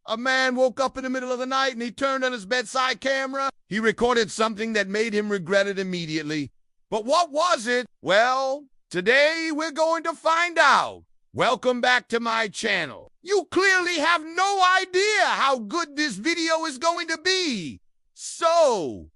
A man woke up in the middle of the night and he turned on his bedside camera. He recorded something that made him regret it immediately. But what was it? Well, today we're going to find out. Welcome back to my channel. You clearly have no idea how good this video is going to be. So,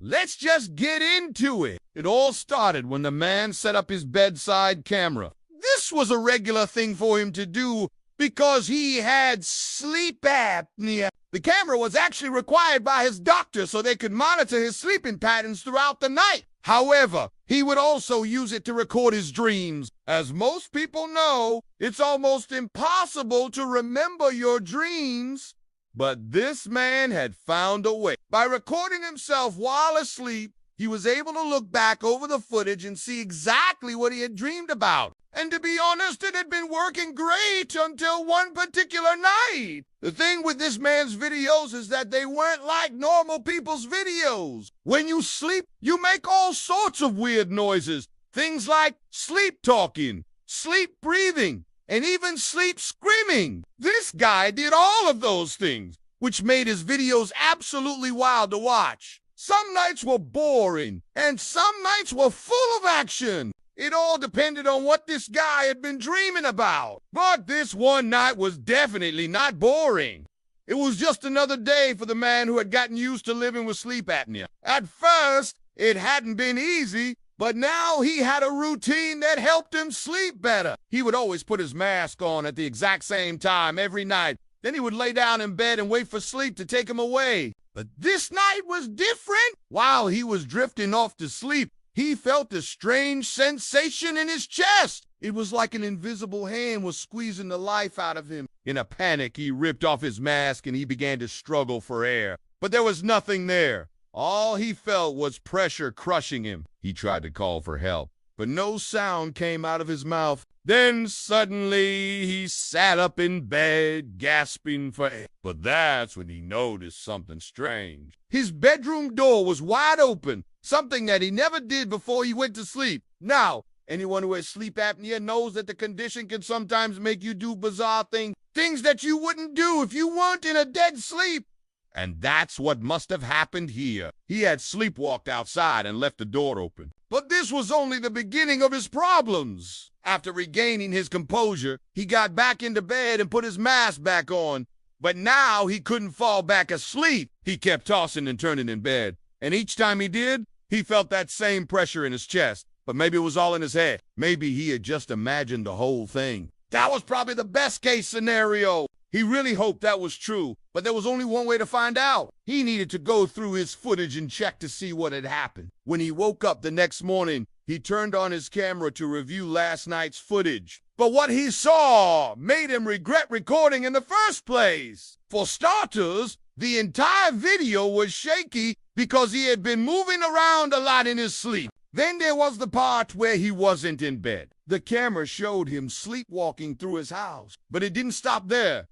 let's just get into it. It all started when the man set up his bedside camera. This was a regular thing for him to do because he had sleep apnea. The camera was actually required by his doctor so they could monitor his sleeping patterns throughout the night. However, he would also use it to record his dreams. As most people know, it's almost impossible to remember your dreams. But this man had found a way. By recording himself while asleep, he was able to look back over the footage and see exactly what he had dreamed about. And to be honest, it had been working great until one particular night. The thing with this man's videos is that they weren't like normal people's videos. When you sleep, you make all sorts of weird noises. Things like sleep talking, sleep breathing, and even sleep screaming. This guy did all of those things, which made his videos absolutely wild to watch. Some nights were boring, and some nights were full of action. It all depended on what this guy had been dreaming about. But this one night was definitely not boring. It was just another day for the man who had gotten used to living with sleep apnea. At first, it hadn't been easy, but now he had a routine that helped him sleep better. He would always put his mask on at the exact same time every night. Then he would lay down in bed and wait for sleep to take him away. But this night was different. While he was drifting off to sleep, he felt a strange sensation in his chest. It was like an invisible hand was squeezing the life out of him. In a panic, he ripped off his mask and he began to struggle for air. But there was nothing there. All he felt was pressure crushing him. He tried to call for help, but no sound came out of his mouth. Then suddenly he sat up in bed, gasping for air. But that's when he noticed something strange. His bedroom door was wide open, something that he never did before he went to sleep. Now, anyone who has sleep apnea knows that the condition can sometimes make you do bizarre things that you wouldn't do if you weren't in a dead sleep. And that's what must have happened here. He had sleepwalked outside and left the door open. But this was only the beginning of his problems. After regaining his composure, he got back into bed and put his mask back on. But now he couldn't fall back asleep. He kept tossing and turning in bed. And each time he did, he felt that same pressure in his chest. But maybe it was all in his head. Maybe he had just imagined the whole thing. That was probably the best case scenario. He really hoped that was true, but there was only one way to find out. He needed to go through his footage and check to see what had happened. When he woke up the next morning, he turned on his camera to review last night's footage. But what he saw made him regret recording in the first place. For starters, the entire video was shaky because he had been moving around a lot in his sleep. Then there was the part where he wasn't in bed. The camera showed him sleepwalking through his house, but it didn't stop there.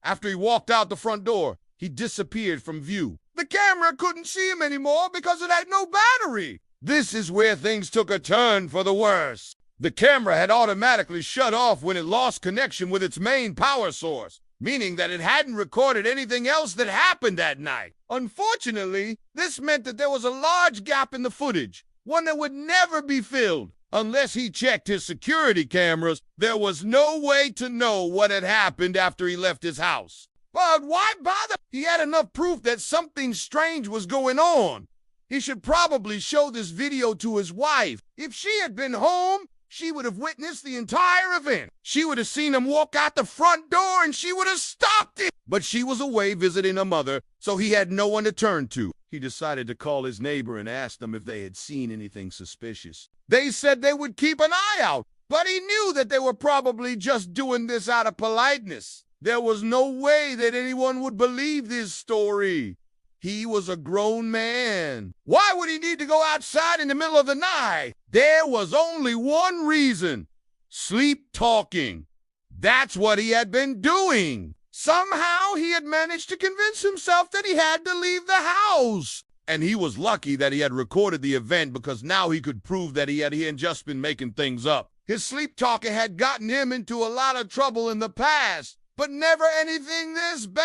After he walked out the front door, he disappeared from view. The camera couldn't see him anymore because it had no battery. This is where things took a turn for the worse. The camera had automatically shut off when it lost connection with its main power source, meaning that it hadn't recorded anything else that happened that night. Unfortunately, this meant that there was a large gap in the footage, one that would never be filled. Unless he checked his security cameras, there was no way to know what had happened after he left his house. But why bother? He had enough proof that something strange was going on. He should probably show this video to his wife. If she had been home, she would have witnessed the entire event. She would have seen him walk out the front door and she would have stopped it. But she was away visiting her mother, so he had no one to turn to. He decided to call his neighbor and ask them if they had seen anything suspicious. They said they would keep an eye out, but he knew that they were probably just doing this out of politeness. There was no way that anyone would believe this story. He was a grown man. Why would he need to go outside in the middle of the night? There was only one reason: sleep talking. That's what he had been doing. Somehow he had managed to convince himself that he had to leave the house. And he was lucky that he had recorded the event because now he could prove that he had just been making things up. His sleep talking had gotten him into a lot of trouble in the past, but never anything this bad.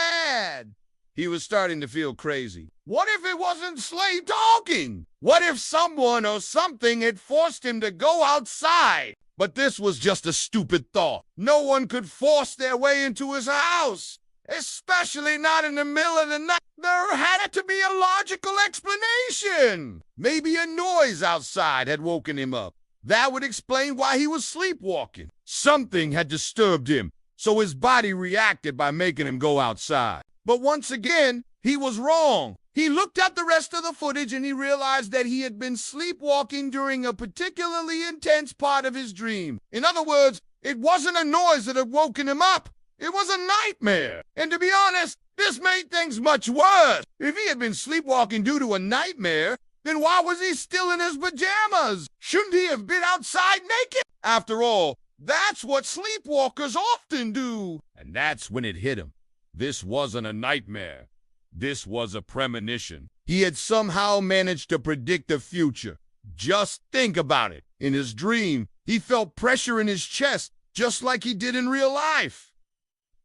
bad. He was starting to feel crazy. What if it wasn't Slade talking? What if someone or something had forced him to go outside? But this was just a stupid thought. No one could force their way into his house, especially not in the middle of the night. There had to be a logical explanation. Maybe a noise outside had woken him up. That would explain why he was sleepwalking. Something had disturbed him, so his body reacted by making him go outside. But once again, he was wrong. He looked at the rest of the footage and he realized that he had been sleepwalking during a particularly intense part of his dream. In other words, it wasn't a noise that had woken him up. It was a nightmare. And to be honest, this made things much worse. If he had been sleepwalking due to a nightmare, then why was he still in his pajamas? Shouldn't he have been outside naked? After all, that's what sleepwalkers often do. And that's when it hit him. This wasn't a nightmare. This was a premonition. He had somehow managed to predict the future. Just think about it. In his dream, he felt pressure in his chest, just like he did in real life.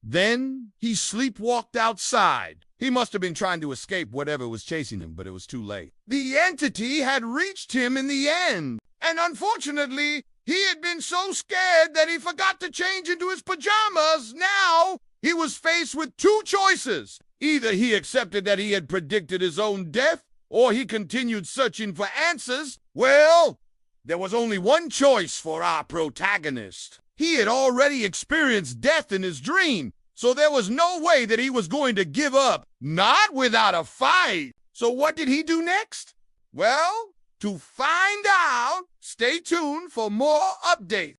Then he sleepwalked outside. He must have been trying to escape whatever was chasing him, but it was too late. The entity had reached him in the end. And unfortunately, he had been so scared that he forgot to change into his pajamas. Now, he was faced with two choices. Either he accepted that he had predicted his own death, or he continued searching for answers. Well, there was only one choice for our protagonist. He had already experienced death in his dream, so there was no way that he was going to give up, not without a fight. So what did he do next? Well, to find out, stay tuned for more updates.